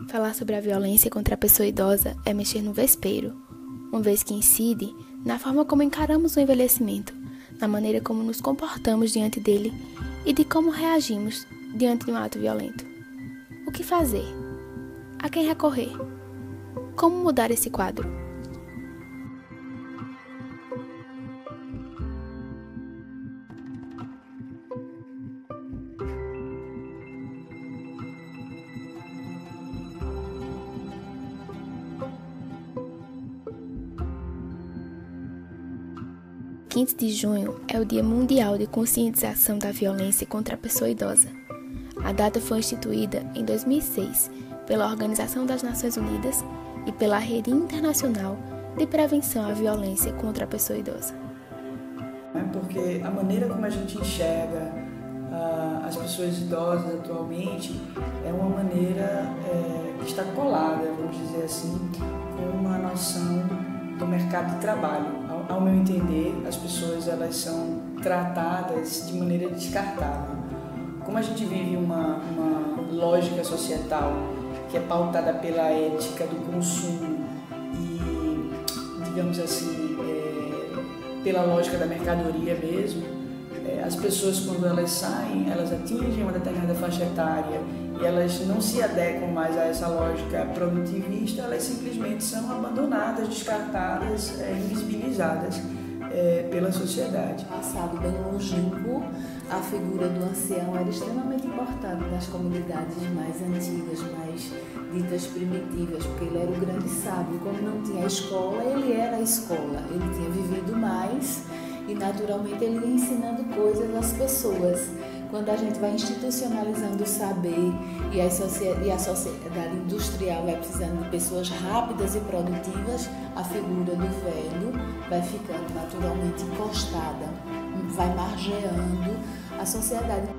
Falar sobre a violência contra a pessoa idosa é mexer no vespeiro, uma vez que incide na forma como encaramos o envelhecimento, na maneira como nos comportamos diante dele e de como reagimos diante de um ato violento. O que fazer? A quem recorrer? Como mudar esse quadro? O 15 de junho é o Dia Mundial de Conscientização da Violência contra a Pessoa Idosa. A data foi instituída em 2006 pela Organização das Nações Unidas e pela Rede Internacional de Prevenção à Violência contra a Pessoa Idosa. Porque a maneira como a gente enxerga as pessoas idosas atualmente é uma maneira que está colada, vamos dizer assim, com uma noção do mercado de trabalho. Ao meu entender, as pessoas elas são tratadas de maneira descartável. Como a gente vive uma lógica societal que é pautada pela ética do consumo e, digamos assim, pela lógica da mercadoria mesmo, as pessoas, quando elas saem, elas atingem uma determinada faixa etária e elas não se adequam mais a essa lógica produtivista, elas simplesmente são abandonadas, descartadas, invisibilizadas pela sociedade. No passado bem longínquo, a figura do ancião era extremamente importante nas comunidades mais antigas, mais ditas primitivas, porque ele era o grande sábio. Como não tinha escola, ele era a escola, ele tinha vivido mais e naturalmente ele ia ensinando coisas às pessoas. Quando a gente vai institucionalizando o saber e a sociedade industrial vai precisando de pessoas rápidas e produtivas, a figura do velho vai ficando naturalmente encostada, vai margeando a sociedade.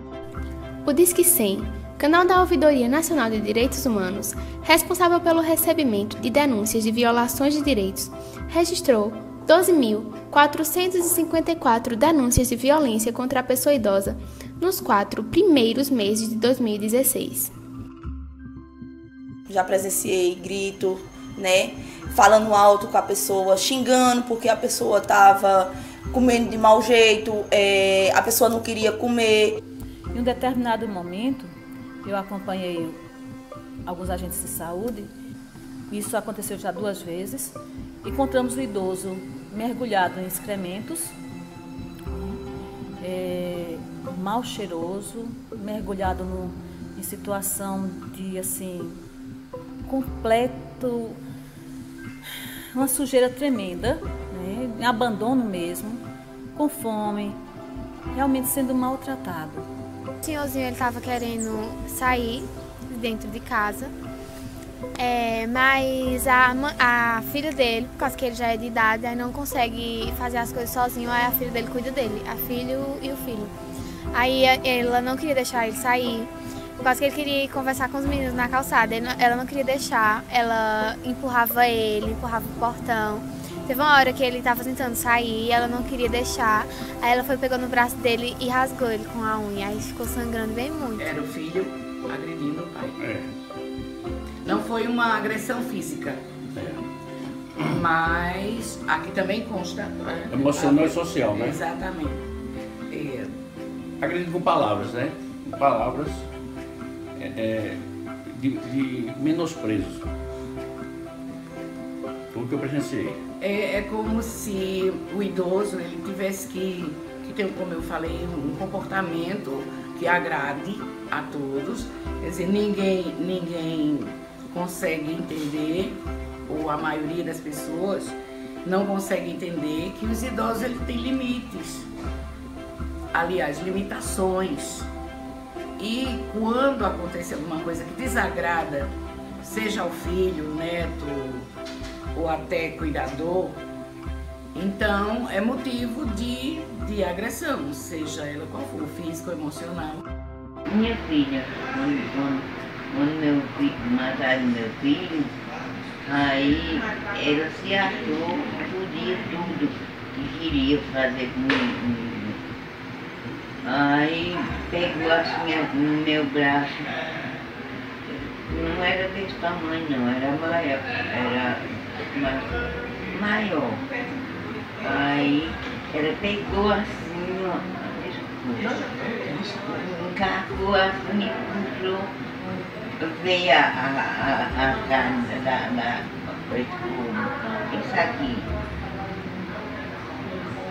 O Disque 100, canal da Ouvidoria Nacional de Direitos Humanos, responsável pelo recebimento de denúncias de violações de direitos, registrou 12.454 denúncias de violência contra a pessoa idosa nos 4 primeiros meses de 2016. Já presenciei grito, falando alto com a pessoa, xingando porque a pessoa estava comendo de mau jeito, a pessoa não queria comer. Em um determinado momento, eu acompanhei alguns agentes de saúde, isso aconteceu já 2 vezes, encontramos o idoso mergulhado em excrementos, mal cheiroso, mergulhado em situação de, completo, uma sujeira tremenda, em abandono mesmo, com fome, realmente sendo maltratado. O senhorzinho estava querendo sair de dentro de casa, mas a filha dele, por causa que ele já é de idade, aí não consegue fazer as coisas sozinho, aí a filha dele cuida dele, a filha e o filho. Aí ela não queria deixar ele sair, por causa que ele queria conversar com os meninos na calçada, ela não queria deixar, ela empurrava ele, empurrava o portão. Teve uma hora que ele estava tentando sair e ela não queria deixar, aí ela foi, pegou no braço dele e rasgou ele com a unha, aí ficou sangrando bem muito. Era o filho agredindo o pai. Não foi uma agressão física, mas aqui também consta. Emocional e social, né? Exatamente. Acredito com palavras, Com palavras de menosprezo. Foi o que eu presenciei. É como se o idoso ele tivesse que ter, como eu falei, um comportamento que agrade a todos. Quer dizer, ninguém consegue entender, ou a maioria das pessoas não consegue entender que os idosos eles têm limites. Aliás, limitações. E quando acontece alguma coisa que desagrada, seja o filho, o neto ou até cuidador, então é motivo de agressão, seja ela qual for, físico ou emocional. Minha filha, quando mataram meu filho, aí ela se achou, podia tudo que queria fazer comigo. Aí pegou assim no meu braço, não era desse tamanho não, era maior. Aí ela pegou assim, ó, encarcou assim e puxou, veio a carne isso aqui.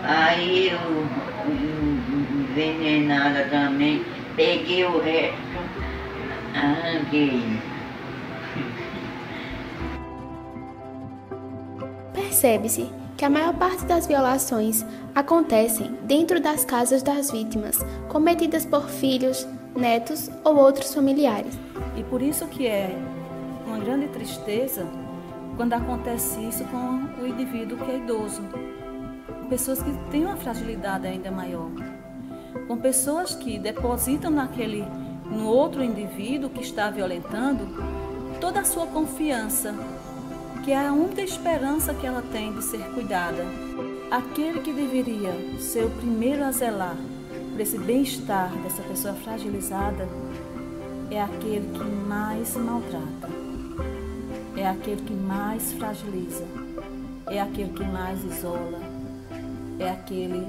Aí eu, envenenada também, peguei o resto, arranquei. Percebe-se que a maior parte das violações acontecem dentro das casas das vítimas, cometidas por filhos, netos ou outros familiares. E por isso que é uma grande tristeza quando acontece isso com o indivíduo que é idoso. Pessoas que têm uma fragilidade ainda maior. Com pessoas que depositam no outro indivíduo que está violentando toda a sua confiança, que é a única esperança que ela tem de ser cuidada. Aquele que deveria ser o primeiro a zelar por esse bem-estar dessa pessoa fragilizada é aquele que mais maltrata, é aquele que mais fragiliza, é aquele que mais isola, é aquele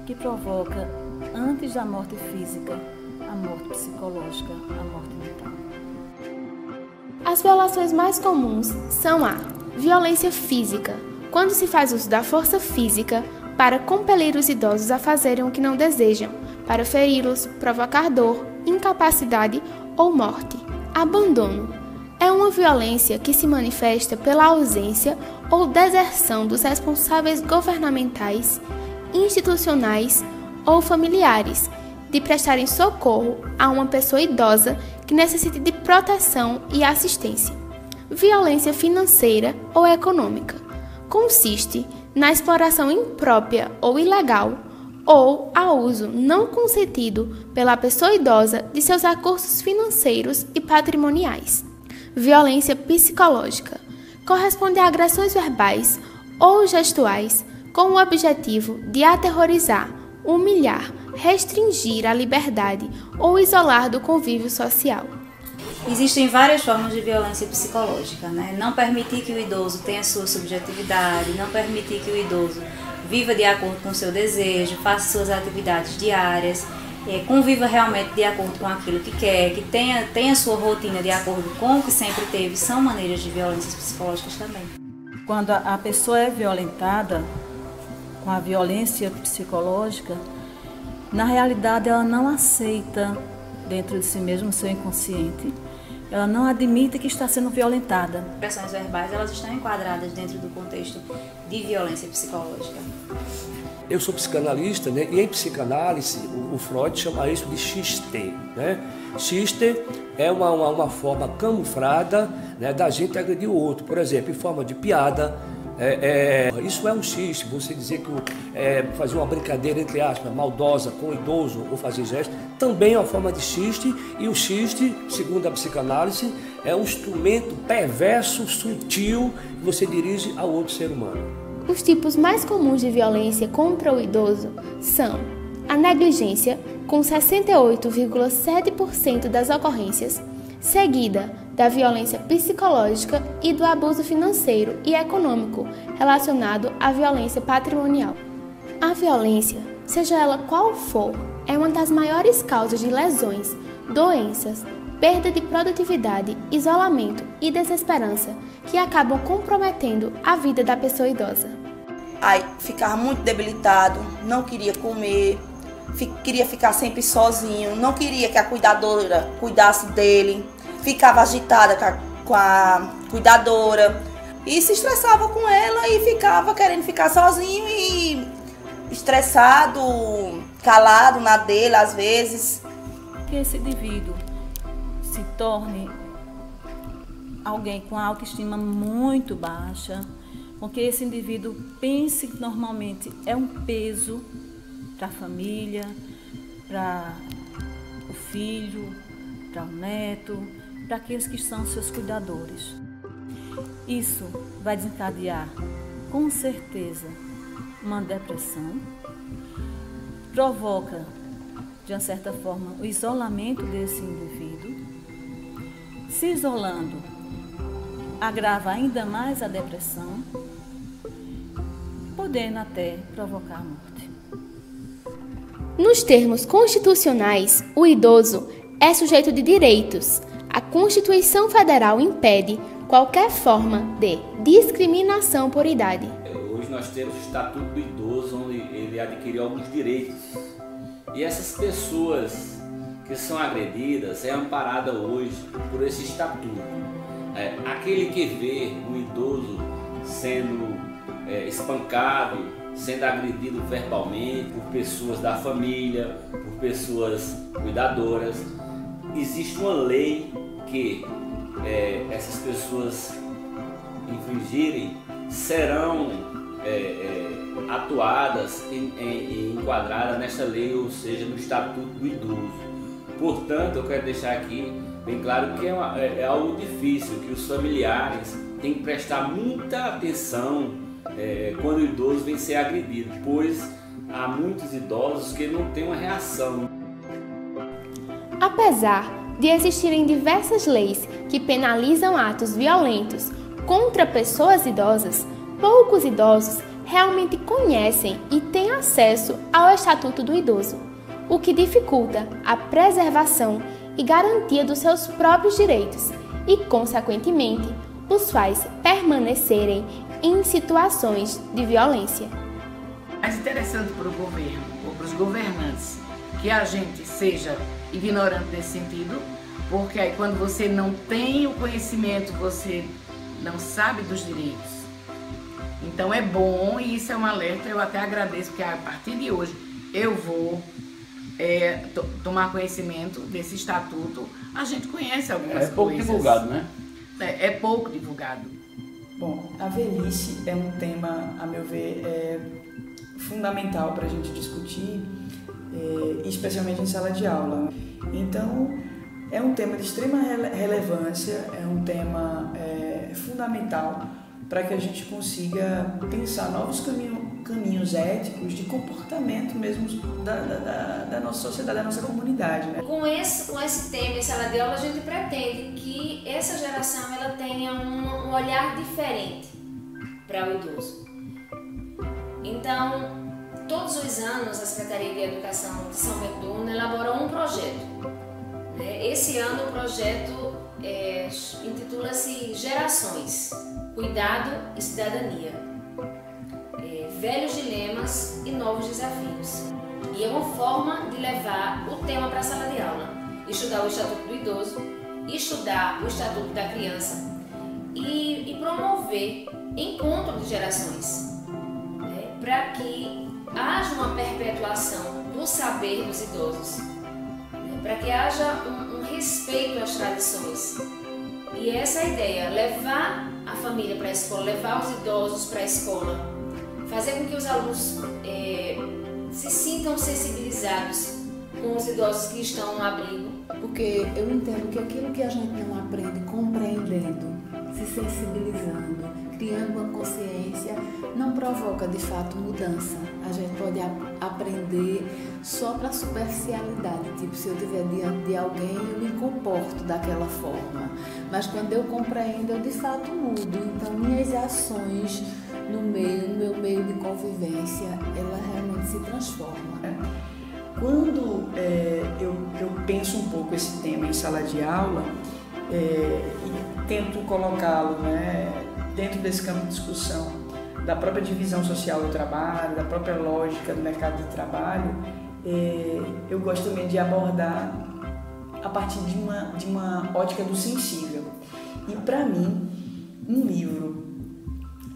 que provoca, antes da morte física, a morte psicológica, a morte mental. As violações mais comuns são a violência física, quando se faz uso da força física para compelir os idosos a fazerem o que não desejam, para feri-los, provocar dor, incapacidade ou morte. Abandono é uma violência que se manifesta pela ausência ou deserção dos responsáveis governamentais, institucionais ou familiares de prestarem socorro a uma pessoa idosa que necessite de proteção e assistência. Violência financeira ou econômica consiste na exploração imprópria ou ilegal ou ao uso não consentido pela pessoa idosa de seus recursos financeiros e patrimoniais. Violência psicológica corresponde a agressões verbais ou gestuais com o objetivo de aterrorizar, humilhar, restringir a liberdade ou isolar do convívio social. Existem várias formas de violência psicológica, né? Não permitir que o idoso tenha sua subjetividade, não permitir que o idoso viva de acordo com o seu desejo, faça suas atividades diárias, conviva realmente de acordo com aquilo que quer, que tenha sua rotina de acordo com o que sempre teve, são maneiras de violências psicológicas também. Quando a pessoa é violentada com a violência psicológica, na realidade ela não aceita dentro de si mesma o seu inconsciente, ela não admite que está sendo violentada. As expressões verbais, elas estão enquadradas dentro do contexto de violência psicológica. Eu sou psicanalista, né? E em psicanálise o Freud chama isso de xiste, né? Xiste é uma forma camuflada, né, da gente agredir o outro, por exemplo, em forma de piada. Isso é um xiste, você dizer que fazer uma brincadeira, entre aspas, maldosa com o idoso ou fazer gestos, também é uma forma de xiste, e o xiste, segundo a psicanálise, é um instrumento perverso, sutil, que você dirige ao outro ser humano. Os tipos mais comuns de violência contra o idoso são a negligência, com 68,7% das ocorrências, seguida da violência psicológica e do abuso financeiro e econômico relacionado à violência patrimonial. A violência, seja ela qual for, é uma das maiores causas de lesões, doenças, perda de produtividade, isolamento e desesperança que acabam comprometendo a vida da pessoa idosa. Aí ficava muito debilitado, não queria comer, queria ficar sempre sozinho, não queria que a cuidadora cuidasse dele, ficava agitada com a cuidadora e se estressava com ela e ficava querendo ficar sozinho e estressado, calado na dele às vezes. Que esse indivíduo se torne alguém com a autoestima muito baixa, porque esse indivíduo pense que normalmente é um peso para a família, para o filho, para o neto, para aqueles que são seus cuidadores. Isso vai desencadear, com certeza, uma depressão, provoca, de uma certa forma, o isolamento desse indivíduo, se isolando, agrava ainda mais a depressão, podendo até provocar a morte. Nos termos constitucionais, o idoso é sujeito de direitos. A Constituição Federal impede qualquer forma de discriminação por idade. Hoje nós temos o Estatuto do Idoso, onde ele adquiriu alguns direitos. E essas pessoas que são agredidas é amparada hoje por esse estatuto. Aquele que vê um idoso sendo espancado, sendo agredido verbalmente por pessoas da família, por pessoas cuidadoras, existe uma lei que essas pessoas infringirem serão atuadas e enquadradas nesta lei, ou seja, no Estatuto do Idoso. Portanto, eu quero deixar aqui bem claro que é algo difícil, que os familiares têm que prestar muita atenção quando o idoso vem ser agredido, pois há muitos idosos que não têm uma reação. Apesar de existirem diversas leis que penalizam atos violentos contra pessoas idosas, poucos idosos realmente conhecem e têm acesso ao Estatuto do Idoso, o que dificulta a preservação e garantia dos seus próprios direitos e, consequentemente, os faz permanecerem em situações de violência. Mais interessante para o governo ou para os governantes que a gente seja ignorante nesse sentido, porque aí quando você não tem o conhecimento, você não sabe dos direitos. Então é bom, e isso é um alerta, eu até agradeço, porque a partir de hoje eu vou tomar conhecimento desse estatuto. A gente conhece algumas coisas. É pouco divulgado, né? É pouco divulgado. Bom, a velhice é um tema, a meu ver, fundamental para a gente discutir, especialmente em sala de aula. Então, é um tema de extrema relevância, é um tema fundamental para que a gente consiga pensar novos caminhos éticos de comportamento mesmo da nossa sociedade, da nossa comunidade. Né? Com esse tema em sala de aula, a gente pretende que essa geração ela tenha um olhar diferente para o idoso. Então, todos os anos a Secretaria de Educação de São Bento do Una elabora um projeto. Esse ano o projeto intitula-se Gerações, Cuidado e Cidadania, Velhos Dilemas e Novos Desafios. E é uma forma de levar o tema para a sala de aula, estudar o Estatuto do Idoso, estudar o Estatuto da Criança e promover encontro de gerações, para que haja uma perpetuação do saber dos idosos, para que haja um respeito às tradições. E essa é a ideia, levar a família para a escola, levar os idosos para a escola, fazer com que os alunos se sintam sensibilizados com os idosos que estão no abrigo. Porque eu entendo que aquilo que a gente não aprende compreendendo, se sensibilizando, criando uma consciência, não provoca de fato mudança. A gente pode aprender só para superficialidade, tipo, se eu estiver diante de alguém eu me comporto daquela forma, mas quando eu compreendo eu de fato mudo. Então minhas ações no meu meio de convivência, ela realmente se transforma. Quando eu penso um pouco esse tema em sala de aula e tento colocá-lo dentro desse campo de discussão da própria divisão social do trabalho, da própria lógica do mercado de trabalho, eu gosto também de abordar a partir de uma ótica do sensível. E para mim, um livro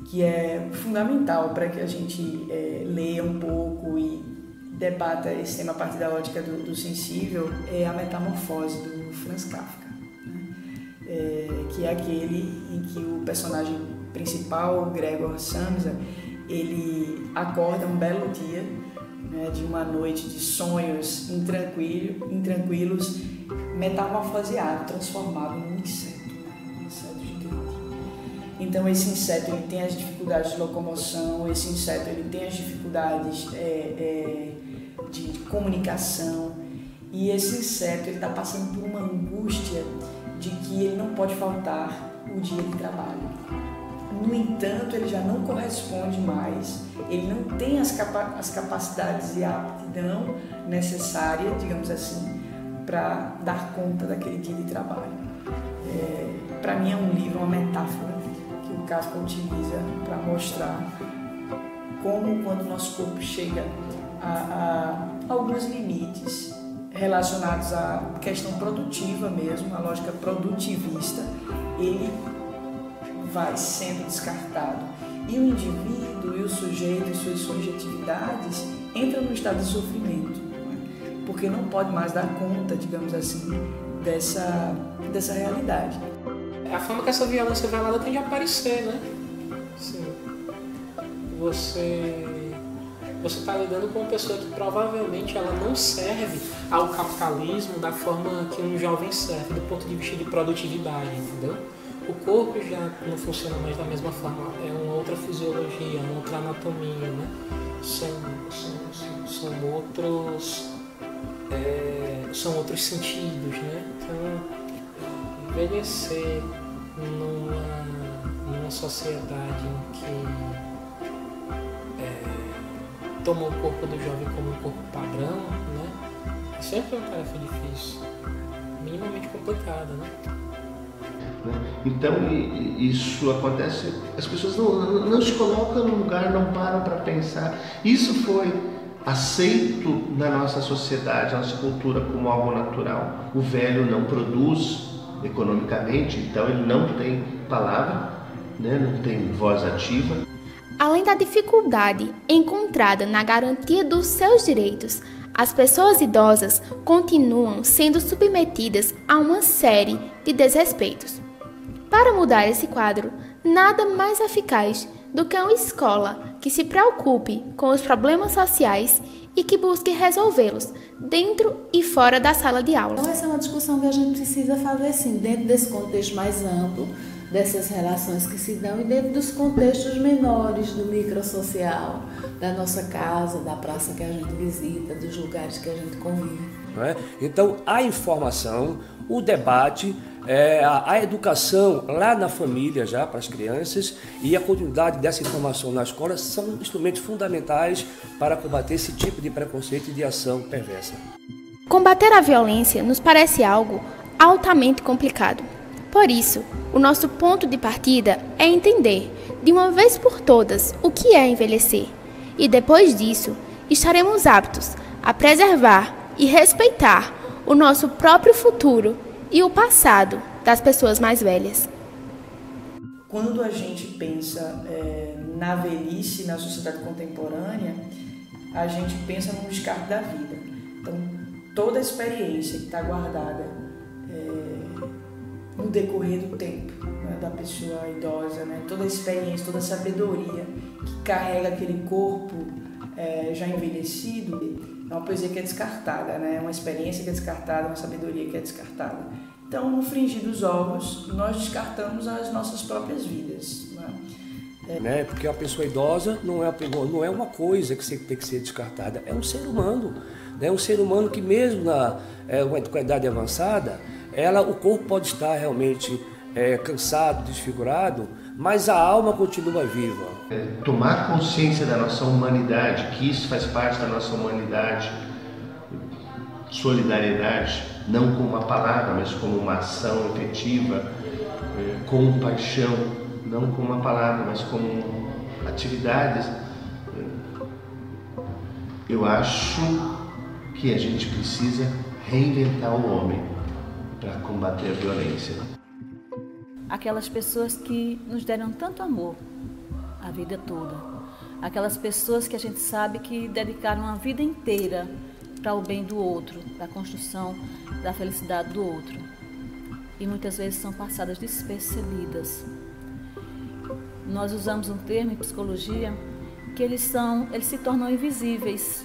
que é fundamental para que a gente leia um pouco e debata esse tema a partir da ótica do sensível é A Metamorfose, do Franz Kafka, que é aquele em que o personagem principal, o Gregor Samsa, ele acorda um belo dia, de uma noite de sonhos intranquilos, metamorfoseado, transformado num inseto, um inseto gigante. Então esse inseto ele tem as dificuldades de locomoção, esse inseto ele tem as dificuldades de comunicação, e esse inseto ele está passando por uma angústia de que que ele não pode faltar o dia de trabalho. No entanto, ele já não corresponde mais, ele não tem as capacidades e a aptidão necessária, digamos assim, para dar conta daquele dia de trabalho. Para mim é um livro, uma metáfora que o Kafka utiliza para mostrar como, quando o nosso corpo chega a alguns limites relacionados à questão produtiva mesmo, a lógica produtivista, ele vai sendo descartado. E o indivíduo e o sujeito e suas subjetividades entram no estado de sofrimento, porque não pode mais dar conta, digamos assim, dessa realidade. É a forma que essa violência velada tende a aparecer, né? Assim, você está lidando com uma pessoa que provavelmente ela não serve ao capitalismo da forma que um jovem serve, do ponto de vista de produtividade, entendeu? O corpo já não funciona mais da mesma forma, é uma outra fisiologia, uma outra anatomia, né? São outros sentidos, né? Então, envelhecer numa sociedade em que toma o corpo do jovem como um corpo padrão, né? É sempre uma tarefa difícil, minimamente complicada, né? Então isso acontece, as pessoas não se colocam no lugar, não param para pensar. Isso foi aceito na nossa sociedade, na nossa cultura como algo natural. O velho não produz economicamente, então ele não tem palavra, né? Não tem voz ativa. Além da dificuldade encontrada na garantia dos seus direitos, as pessoas idosas continuam sendo submetidas a uma série de desrespeitos. Para mudar esse quadro, nada mais eficaz do que uma escola que se preocupe com os problemas sociais e que busque resolvê-los dentro e fora da sala de aula. Então essa é uma discussão que a gente precisa fazer sim, dentro desse contexto mais amplo, dessas relações que se dão e dentro dos contextos menores do microsocial, da nossa casa, da praça que a gente visita, dos lugares que a gente convive. Então a informação, o debate, a educação lá na família já para as crianças e a continuidade dessa informação na escola são instrumentos fundamentais para combater esse tipo de preconceito e de ação perversa. Combater a violência nos parece algo altamente complicado. Por isso, o nosso ponto de partida é entender, de uma vez por todas, o que é envelhecer. E depois disso, estaremos aptos a preservar e respeitar o nosso próprio futuro e o passado das pessoas mais velhas. Quando a gente pensa na velhice, na sociedade contemporânea, a gente pensa no descarte da vida. Então, toda a experiência que está guardada no decorrer do tempo, né, da pessoa idosa, né, toda a experiência, toda a sabedoria que carrega aquele corpo já envelhecido, é uma poesia que é descartada, né, uma experiência que é descartada, uma sabedoria que é descartada. Então, no frigir dos ovos, nós descartamos as nossas próprias vidas. Né? Porque a pessoa idosa não é uma coisa que tem que ser descartada, é um ser humano. Né? Um ser humano que mesmo com a idade avançada, o corpo pode estar realmente cansado, desfigurado, mas a alma continua viva. Tomar consciência da nossa humanidade, que isso faz parte da nossa humanidade, solidariedade, não como uma palavra, mas como uma ação efetiva, compaixão, não como uma palavra, mas como atividades. Eu acho que a gente precisa reinventar o homem para combater a violência. Aquelas pessoas que nos deram tanto amor a vida toda, aquelas pessoas que a gente sabe que dedicaram a vida inteira para o bem do outro, para a construção da felicidade do outro, e muitas vezes são passadas despercebidas. Nós usamos um termo em psicologia que eles se tornam invisíveis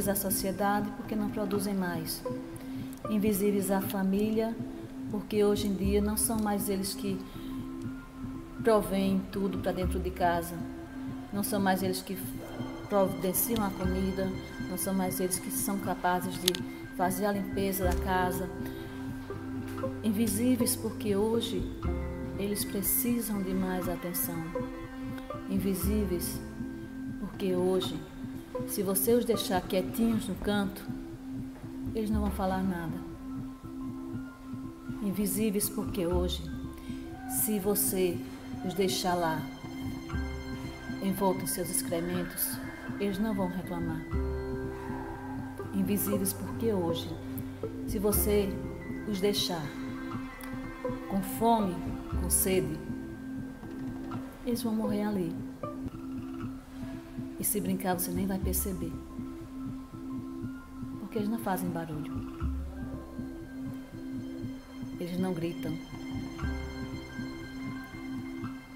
à sociedade porque não produzem mais, invisíveis à família porque hoje em dia não são mais eles que provêm tudo para dentro de casa, não são mais eles que providenciam a comida, não são mais eles que são capazes de fazer a limpeza da casa. Invisíveis porque hoje eles precisam de mais atenção. Invisíveis porque hoje, se você os deixar quietinhos no canto, eles não vão falar nada. Invisíveis porque hoje, se você os deixar lá, envolto em seus excrementos, eles não vão reclamar. Invisíveis porque hoje, se você os deixar com fome, com sede, eles vão morrer ali. E se brincar, você nem vai perceber. Porque eles não fazem barulho. Eles não gritam.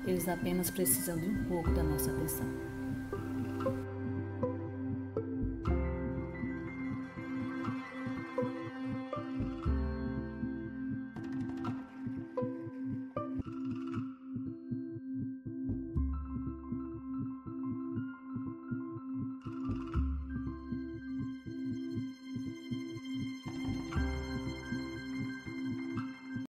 Eles apenas precisam de um pouco da nossa atenção.